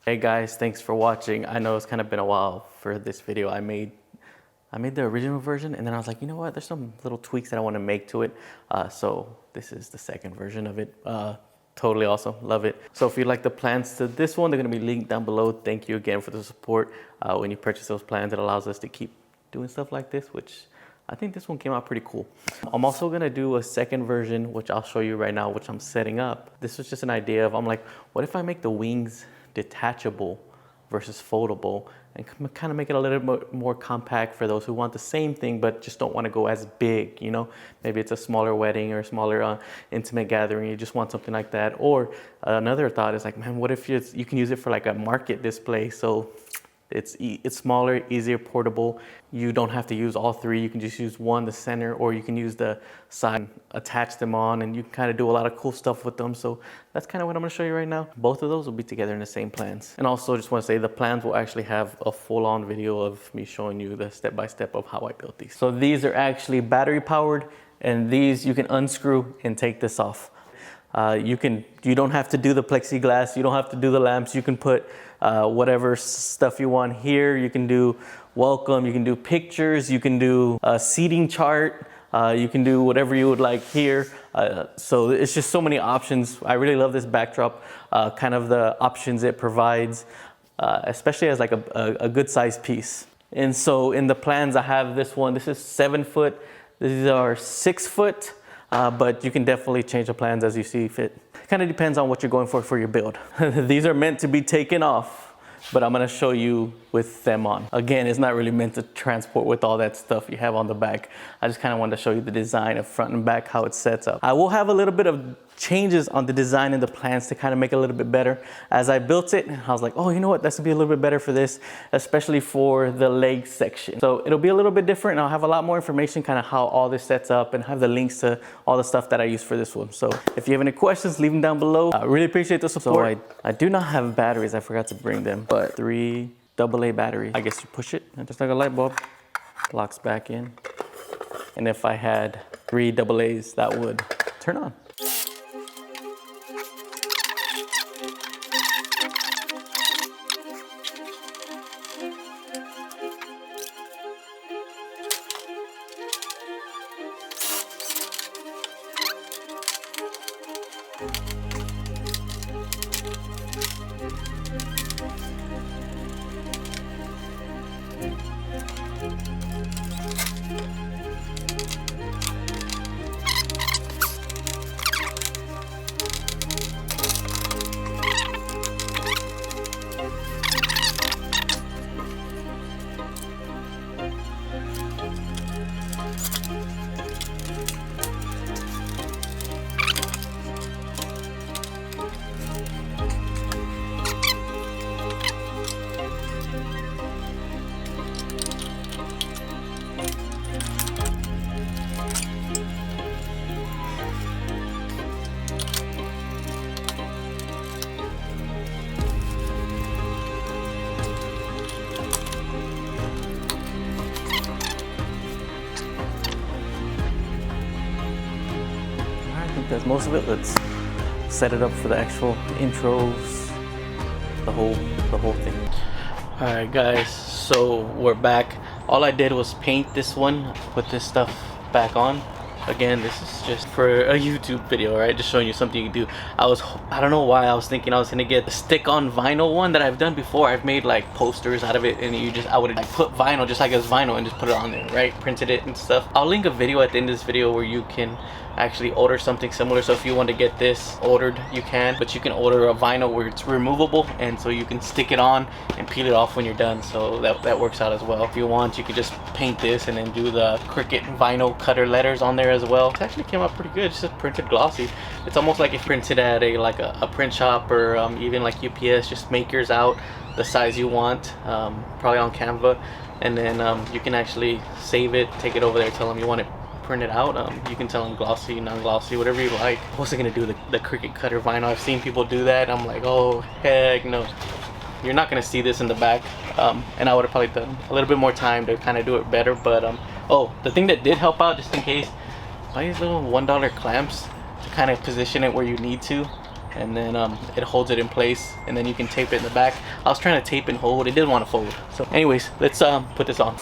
Hey guys, thanks for watching. I know it's kind of been a while for this video. I made the original version, and then I was like, you know what? There's some little tweaks that I want to make to it. So this is the second version of it. Totally awesome, love it. So if you like the plans to this one, they're gonna be linked down below. Thank you again for the support. When you purchase those plans, it allows us to keep doing stuff like this, which I think this one came out pretty cool. I'm also gonna do a second version, which I'll show you right now, which I'm setting up. This was just an idea of, I'm like, what if I make the wings detachable versus foldable, and kind of make it a little bit more compact for those who want the same thing but just don't want to go as big, you know? Maybe it's a smaller wedding or a smaller intimate gathering, you just want something like that. Or another thought is like, man, what if you can use it for like a market display? So it's smaller, easier, portable. You don't have to use all three. You can just use one, the center, or you can use the side, attach them on, and you can kind of do a lot of cool stuff with them. So that's kind of what I'm gonna show you right now. Both of those will be together in the same plans. And also just wanna say the plans will actually have a full-on video of me showing you the step-by-step of how I built these. So these are actually battery powered, and these you can unscrew and take this off. You don't have to do the plexiglass, you don't have to do the lamps, you can put whatever stuff you want here. You can do welcome, you can do pictures, you can do a seating chart, you can do whatever you would like here. So it's just so many options. I really love this backdrop, kind of the options it provides, especially as like a good sized piece. And so in the plans I have this one, this is 7 foot, these are 6 foot. But you can definitely change the plans as you see fit. Kind of depends on what you're going for your build. These are meant to be taken off, but I'm gonna show you with them on. Again, it's not really meant to transport with all that stuff you have on the back. I just kind of wanted to show you the design of front and back, how it sets up. I will have a little bit of changes on the design and the plans to kind of make it a little bit better. As I built it, I was like, oh, you know what, that's gonna be a little bit better for this, especially for the leg section. So it'll be a little bit different, and I'll have a lot more information, kind of how all this sets up, and have the links to all the stuff that I use for this one. So if you have any questions, leave them down below. I really appreciate the support. So I do not have batteries, I forgot to bring them, but 3 AA batteries. I guess you push it, and just like a light bulb, locks back in. And if I had 3 AA's, that would turn on. That's most of it. Let's set it up for the actual intros, the whole thing. All right, guys, so we're back. All I did was paint this one, put this stuff back on. Again, this is just for a YouTube video, right? Just showing you something you can do. I don't know why I was thinking I was gonna get the stick-on vinyl one that I've done before. I've made like posters out of it, and I would like put vinyl just like it was vinyl and just put it on there, right? Printed it and stuff. I'll link a video at the end of this video where you can actually order something similar. So if you want to get this ordered, you can, but you can order a vinyl where it's removable, and so you can stick it on and peel it off when you're done. So that works out as well. If you want, you could just paint this and then do the Cricut vinyl cutter letters on there as well. It actually came out pretty good. It's just printed glossy. It's almost like if printed at a print shop, or even like UPS. Just make yours out the size you want, probably on Canva, and then you can actually save it, take it over there, tell them you want it printed out. You can tell them glossy, non-glossy, whatever you like. I wasn't gonna do the Cricut cutter vinyl. I've seen people do that. I'm like, oh heck no, you're not gonna see this in the back. And I would have probably done a little bit more time to kind of do it better. But oh, the thing that did help out, just in case, buy these little $1 clamps to kind of position it where you need to. and then it holds it in place, and then you can tape it in the back. I was trying to tape and hold, it didn't want to fold. So anyways, let's put this on.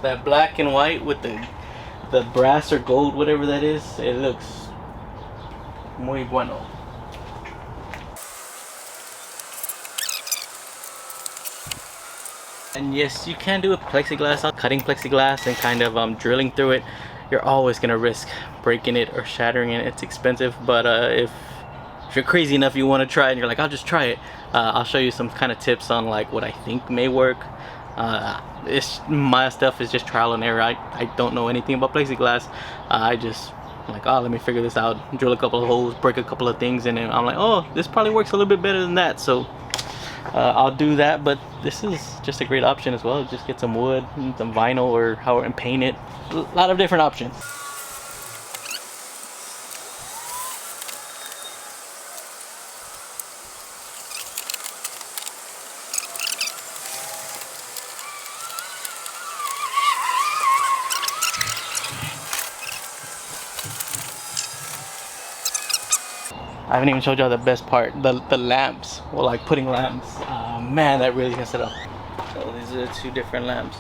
That black and white with the brass or gold, whatever that is, it looks muy bueno. And yes, you can do a plexiglass, cutting plexiglass and kind of drilling through it. You're always gonna risk breaking it or shattering it. It's expensive, but if you're crazy enough, you want to try it and you're like, I'll just try it, I'll show you some kind of tips on like what I think may work. My stuff is just trial and error. I don't know anything about plexiglass. I just like, oh, let me figure this out, drill a couple of holes, break a couple of things, and then I'm like, oh, this probably works a little bit better than that, so I'll do that. But this is just a great option as well. Just get some wood and some vinyl or however and paint it. A lot of different options. I haven't even showed y'all the best part, the lamps. Well, like putting lamps. Man, that really messed it up. So these are the two different lamps,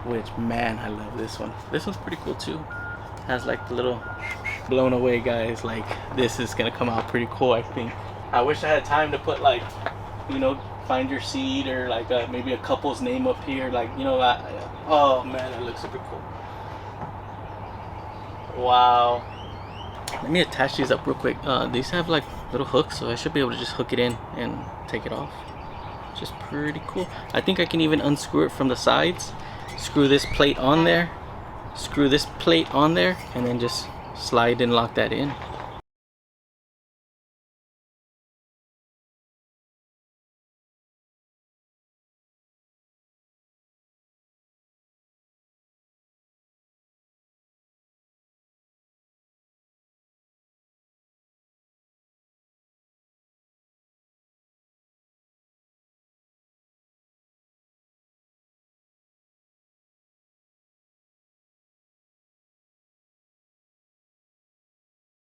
which, man, I love this one. This one's pretty cool too. Has like the little blown away guys. Like, this is gonna come out pretty cool, I think. I wish I had time to put like, you know, find your seed or like maybe a couple's name up here. Like, you know, oh man, that looks super cool. Wow. Let me attach these up real quick. These have like little hooks, so I should be able to just hook it in and take it off. Just pretty cool. I think I can even unscrew it from the sides, screw this plate on there, screw this plate on there, and then just slide and lock that in.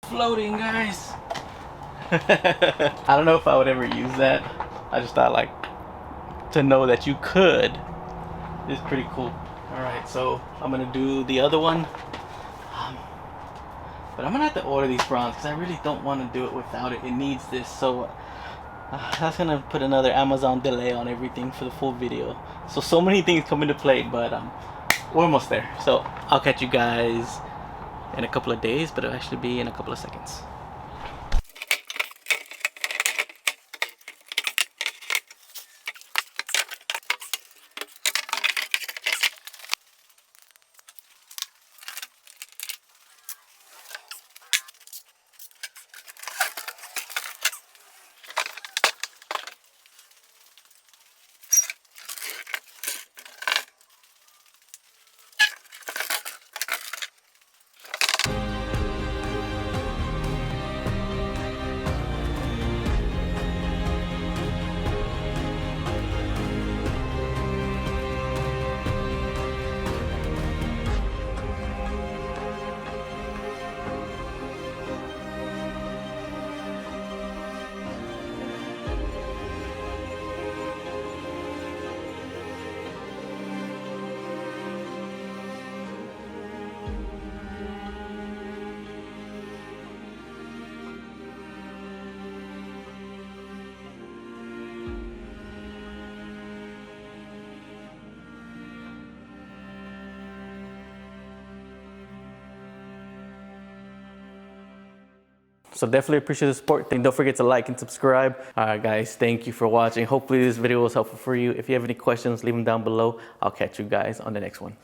Floating, guys. I don't know if I would ever use that. I just thought, like, to know that you could is pretty cool. Alright, so I'm gonna do the other one, but I'm gonna have to order these bronze because I really don't want to do it without it. It needs this, so that's gonna put another Amazon delay on everything for the full video. So many things come into play, but we're almost there. So I'll catch you guys in a couple of days, but it'll actually be in a couple of seconds. So definitely appreciate the support. And don't forget to like and subscribe. All right, guys, thank you for watching. Hopefully this video was helpful for you. If you have any questions, leave them down below. I'll catch you guys on the next one.